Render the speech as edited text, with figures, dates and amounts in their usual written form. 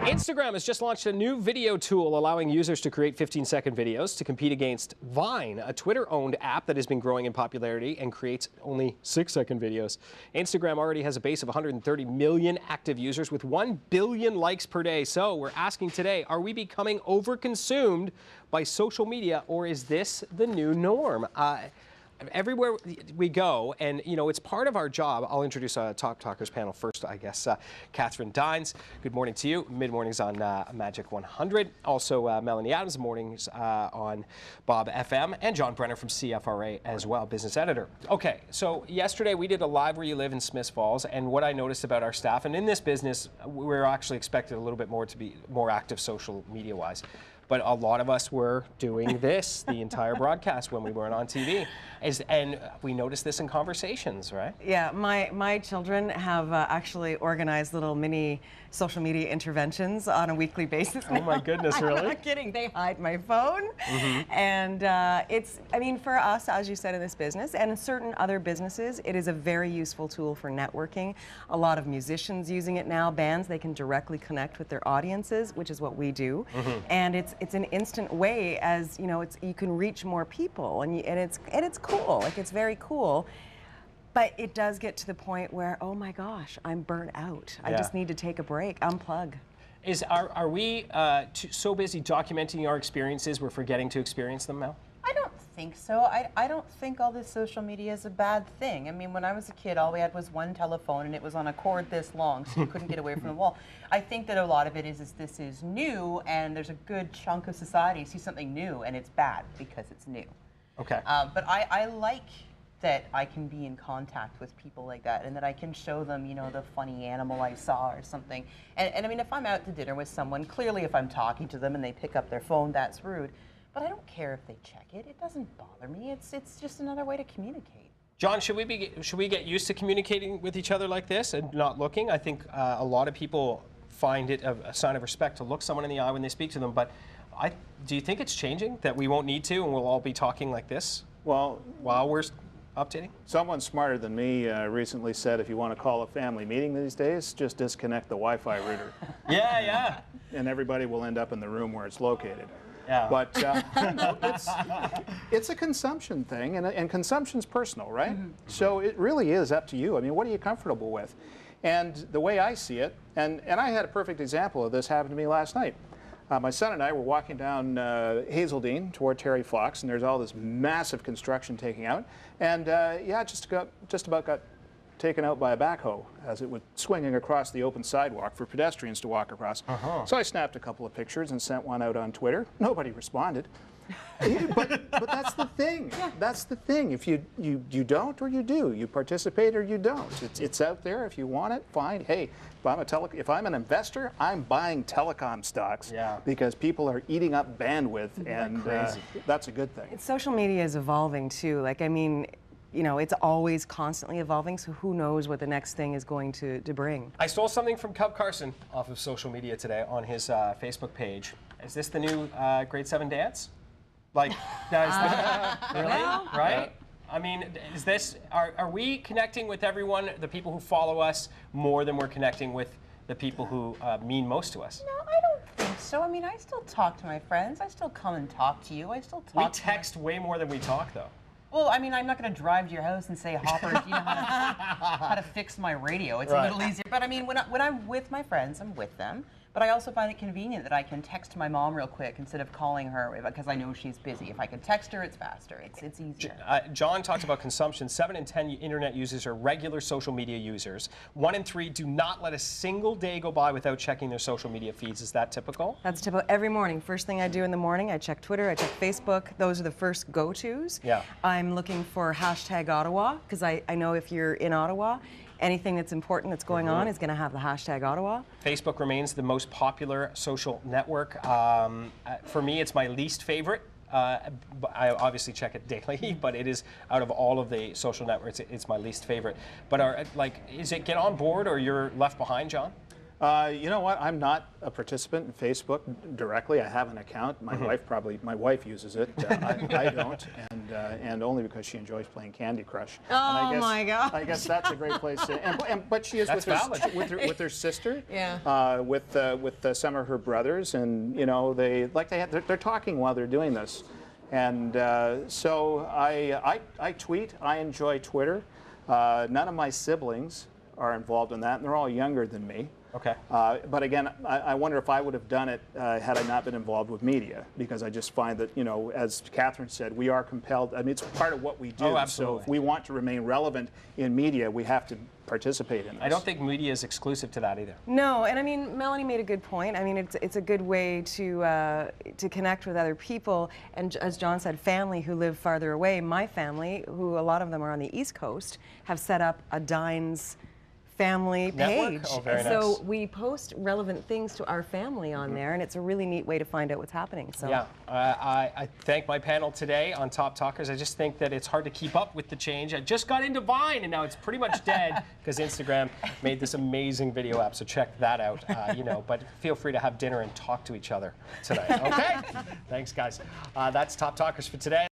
Instagram has just launched a new video tool allowing users to create 15-second videos to compete against Vine, a Twitter-owned app that has been growing in popularity and creates only 6-second videos. Instagram already has a base of 130 million active users with 1 billion likes per day. So we're asking today, are we becoming overconsumed by social media, or is this the new norm? Everywhere we go, and you know, it's part of our job. I'll introduce a Talk Talkers panel first, I guess. Katherine Dines, good morning to you. Mid-mornings on Majic 100. Also, Melanie Adams, mornings on Bob FM, and John Brenner from CFRA as well, business editor. Okay, so yesterday we did a Live Where You Live in Smiths Falls, and what I noticed about our staff, and in this business, we're actually expected a little bit more to be more active social media-wise. But a lot of us were doing this the entire broadcast when we weren't on TV. And we noticed this in conversations, right? Yeah, my children have actually organized little mini social media interventions on a weekly basis now. Oh my goodness, really? I'm not kidding. They hide my phone. And it's, I mean, for us, as you said, in this business, and in certain other businesses, it is a very useful tool for networking. A lot of musicians using it now, bands, they can directly connect with their audiences, which is what we do. And it's an instant way, as you know, you can reach more people, and it's cool. Like, it's very cool. But it does get to the point where, oh my gosh, I'm burnt out. I just need to take a break, unplug. Are we so busy documenting our experiences we're forgetting to experience them now? I don't think so. I don't think all this social media is a bad thing. I mean, when I was a kid, all we had was one telephone, and it was on a cord this long, so you couldn't get away from the wall. I think that a lot of it is this is new, and there's a good chunk of society sees something new, and it's bad because it's new. Okay. But I like that I can be in contact with people like that, and that I can show them, you know, the funny animal I saw or something. And I mean, if I'm out to dinner with someone, clearly if I'm talking to them and they pick up their phone, that's rude. But I don't care if they check it. It doesn't bother me. It's just another way to communicate. John, should we get used to communicating with each other like this and not looking? I think a lot of people find it a sign of respect to look someone in the eye when they speak to them. But do you think it's changing, that we won't need to and we'll all be talking like this? Well, while we're updating? Someone smarter than me recently said if you want to call a family meeting these days, just disconnect the Wi-Fi router. Yeah. And everybody will end up in the room where it's located. Yeah. But no, it's a consumption thing, and consumption's personal, right? So it really is up to you. I mean, what are you comfortable with? And the way I see it, and I had a perfect example of this happen to me last night. My son and I were walking down Hazeldean toward Terry Fox, and there's all this massive construction taking out. And yeah, just about got taken out by a backhoe as it was swinging across the open sidewalk for pedestrians to walk across. So I snapped a couple of pictures and sent one out on Twitter. Nobody responded. but that's the thing. That's the thing. If you don't or you do, you participate or you don't. It's out there. If you want it, fine. Hey, if I'm an investor, I'm buying telecom stocks because people are eating up bandwidth, and that's a good thing. Social media is evolving too. Like, I mean, you know, it's always constantly evolving, so who knows what the next thing is going to bring. I stole something from Cub Carson off of social media today on his Facebook page. Is this the new grade 7 dance? Like, really? Right? I mean, is this, are we connecting with everyone, the people who follow us, more than we're connecting with the people who mean most to us? No, I don't think so. I mean, I still talk to my friends. I still come and talk to you. I still talk. We text way more than we talk, though. Well, I mean, I'm not going to drive to your house and say, Hopper, do you know how to fix my radio? It's a little easier. But I mean, when I'm with my friends, I'm with them. But I also find it convenient that I can text my mom real quick instead of calling her because I know she's busy. If I can text her, it's faster. It's easier. John talked about consumption. 7 in 10 internet users are regular social media users. 1 in 3 do not let a single day go by without checking their social media feeds. Is that typical? That's typical. Every morning. First thing I do in the morning, I check Twitter, I check Facebook. Those are the first go-tos. Yeah. I'm looking for hashtag Ottawa because I know if you're in Ottawa, anything that's important that's going on is going to have the hashtag Ottawa. Facebook remains the most popular social network. For me, it's my least favorite. I obviously check it daily, but it is, out of all of the social networks, it's my least favorite. But is it get on board or you're left behind, John? You know what? I'm not a participant in Facebook directly. I have an account. My wife uses it. I don't, and only because she enjoys playing Candy Crush. Oh my God! I guess that's a great place to. But she is with her sister. Yeah. With some of her brothers, and you know they're talking while they're doing this, and so I tweet. I enjoy Twitter. None of my siblings are involved in that, and they're all younger than me. Okay. But again, I wonder if I would have done it had I not been involved with media, because I just find that, you know, as Katherine said, we are compelled. I mean, it's part of what we do. Oh, absolutely. So if we want to remain relevant in media, we have to participate in this. I don't think media is exclusive to that either. No, and I mean, Melanie made a good point. I mean, it's a good way to connect with other people, and as John said, family who live farther away. My family, who a lot of them are on the East Coast, have set up a Dines family Network? page. Oh, very so nice. we post relevant things to our family on there, and it's a really neat way to find out what's happening. So yeah, I thank my panel today on Top Talkers. I just think that it's hard to keep up with the change. I just got into Vine, and now it's pretty much dead because Instagram made this amazing video app. So check that out. You know, but feel free to have dinner and talk to each other tonight. Okay? Thanks, guys. That's Top Talkers for today.